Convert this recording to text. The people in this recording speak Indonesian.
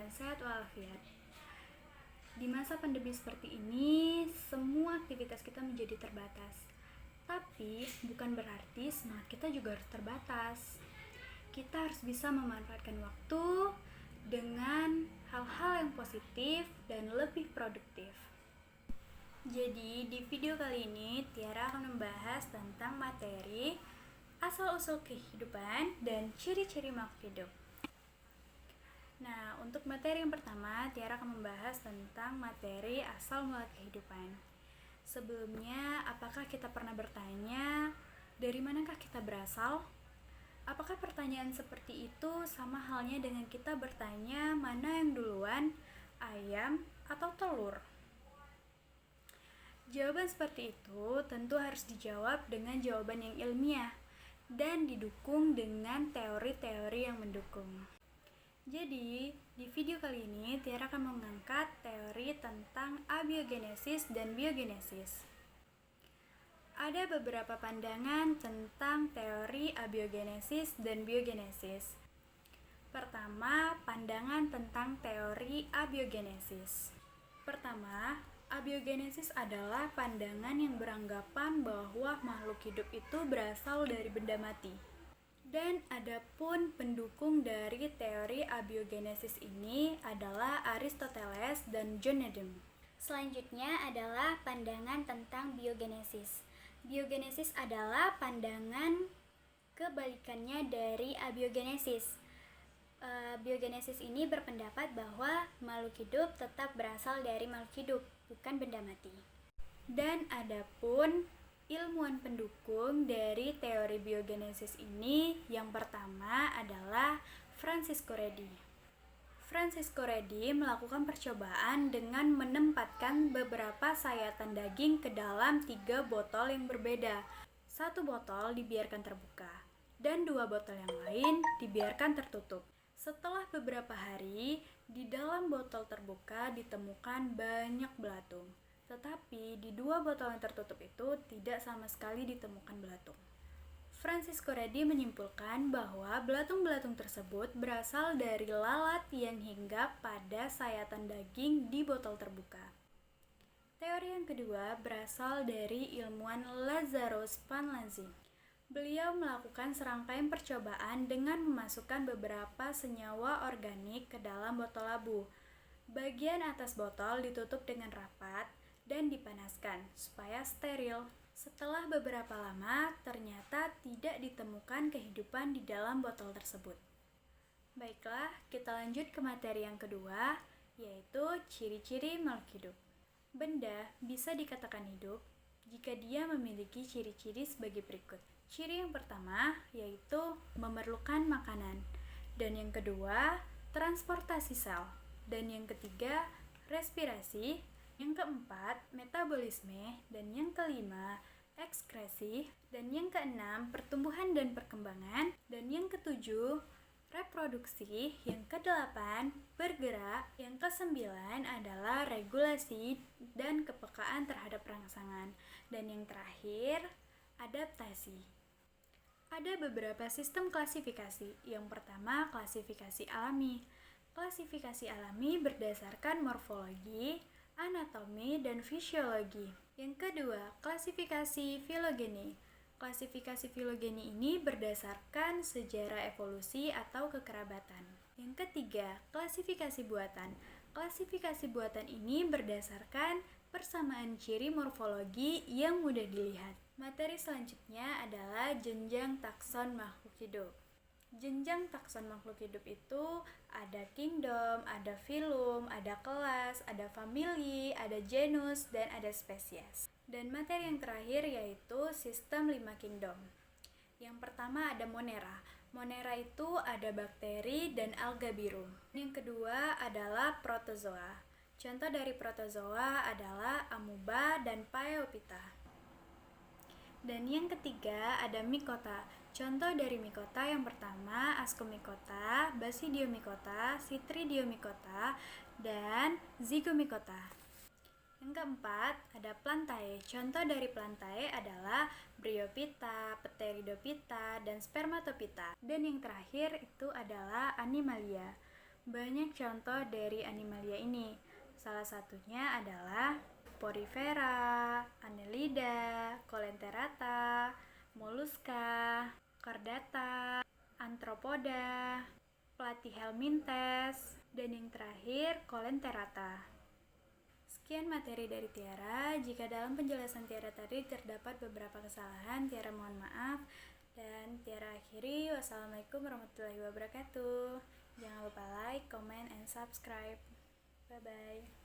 keadaan sehat walafiat. Di masa pandemi seperti ini, semua aktivitas kita menjadi terbatas. Tapi bukan berarti semangat kita juga harus terbatas. Kita harus bisa memanfaatkan waktu dengan hal-hal yang positif dan lebih produktif. Jadi di video kali ini Tiara akan membahas tentang materi asal-usul kehidupan dan ciri-ciri makhluk hidup. Nah, untuk materi yang pertama, Tiara akan membahas tentang materi asal mula kehidupan. Sebelumnya, apakah kita pernah bertanya, dari manakah kita berasal? Apakah pertanyaan seperti itu sama halnya dengan kita bertanya mana yang duluan, ayam atau telur? Jawaban seperti itu tentu harus dijawab dengan jawaban yang ilmiah dan didukung dengan teori-teori yang mendukung. Jadi, di video kali ini Tiara akan mengangkat teori tentang abiogenesis dan biogenesis. Ada beberapa pandangan tentang teori abiogenesis dan biogenesis. Pertama, pandangan tentang teori abiogenesis. Pertama, abiogenesis adalah pandangan yang beranggapan bahwa makhluk hidup itu berasal dari benda mati. Dan adapun pendukung dari teori abiogenesis ini adalah Aristoteles dan John Needham. Selanjutnya adalah pandangan tentang biogenesis. Biogenesis adalah pandangan kebalikannya dari abiogenesis. Biogenesis ini berpendapat bahwa makhluk hidup tetap berasal dari makhluk hidup, bukan benda mati. Dan adapun ilmuwan pendukung dari teori biogenesis ini yang pertama adalah Francisco Redi. Francisco Redi melakukan percobaan dengan menempatkan beberapa sayatan daging ke dalam 3 botol yang berbeda. 1 botol dibiarkan terbuka dan 2 botol yang lain dibiarkan tertutup. Setelah beberapa hari, di dalam botol terbuka ditemukan banyak belatung. Tetapi di 2 botol yang tertutup itu tidak sama sekali ditemukan belatung. Francisco Redi menyimpulkan bahwa belatung-belatung tersebut berasal dari lalat yang hinggap pada sayatan daging di botol terbuka. Teori yang kedua berasal dari ilmuwan Lazarus Panlazzi. Beliau melakukan serangkaian percobaan dengan memasukkan beberapa senyawa organik ke dalam botol labu. Bagian atas botol ditutup dengan rapat dan dipanaskan supaya steril. Setelah beberapa lama, ternyata tidak ditemukan kehidupan di dalam botol tersebut. Baiklah, kita lanjut ke materi yang kedua, yaitu ciri-ciri makhluk hidup. Benda bisa dikatakan hidup jika dia memiliki ciri-ciri sebagai berikut. Ciri yang pertama yaitu memerlukan makanan, dan yang kedua transportasi sel, dan yang ketiga respirasi, yang keempat metabolisme, dan yang kelima ekskresi, dan yang keenam pertumbuhan dan perkembangan, dan yang ketujuh reproduksi, yang kedelapan bergerak, yang kesembilan adalah regulasi dan kepekaan terhadap rangsangan, dan yang terakhir adaptasi. Ada beberapa sistem klasifikasi. Yang pertama, klasifikasi alami. Klasifikasi alami berdasarkan morfologi, anatomi, dan fisiologi. Yang kedua, klasifikasi filogeni. Klasifikasi filogeni ini berdasarkan sejarah evolusi atau kekerabatan. Yang ketiga, klasifikasi buatan. Klasifikasi buatan ini berdasarkan persamaan ciri morfologi yang mudah dilihat. Materi selanjutnya adalah jenjang takson makhluk hidup. Jenjang takson makhluk hidup itu ada kingdom, ada filum, ada kelas, ada famili, ada genus, dan ada spesies. Dan materi yang terakhir yaitu sistem 5 kingdom. Yang pertama ada Monera. Monera itu ada bakteri dan alga biru. Yang kedua adalah protozoa. Contoh dari protozoa adalah amuba dan Phaeophyta. Dan yang ketiga ada mikota. Contoh dari mikota yang pertama Ascomycota, Basidiomycota, Chytridiomycota, dan Zygomycota. Yang keempat ada Plantae. Contoh dari Plantae adalah Bryophyta, Pteridophyta, dan Spermatophyta. Dan yang terakhir itu adalah Animalia. Banyak contoh dari Animalia ini. Salah satunya adalah Porifera, Annelida, Colenterata, Mollusca, Chordata, Arthropoda, Platyhelminthes, dan yang terakhir Colenterata. Sekian materi dari Tiara. Jika dalam penjelasan Tiara tadi terdapat beberapa kesalahan, Tiara mohon maaf. Dan Tiara akhiri, wassalamualaikum warahmatullahi wabarakatuh. Jangan lupa like, comment, and subscribe. Bye-bye.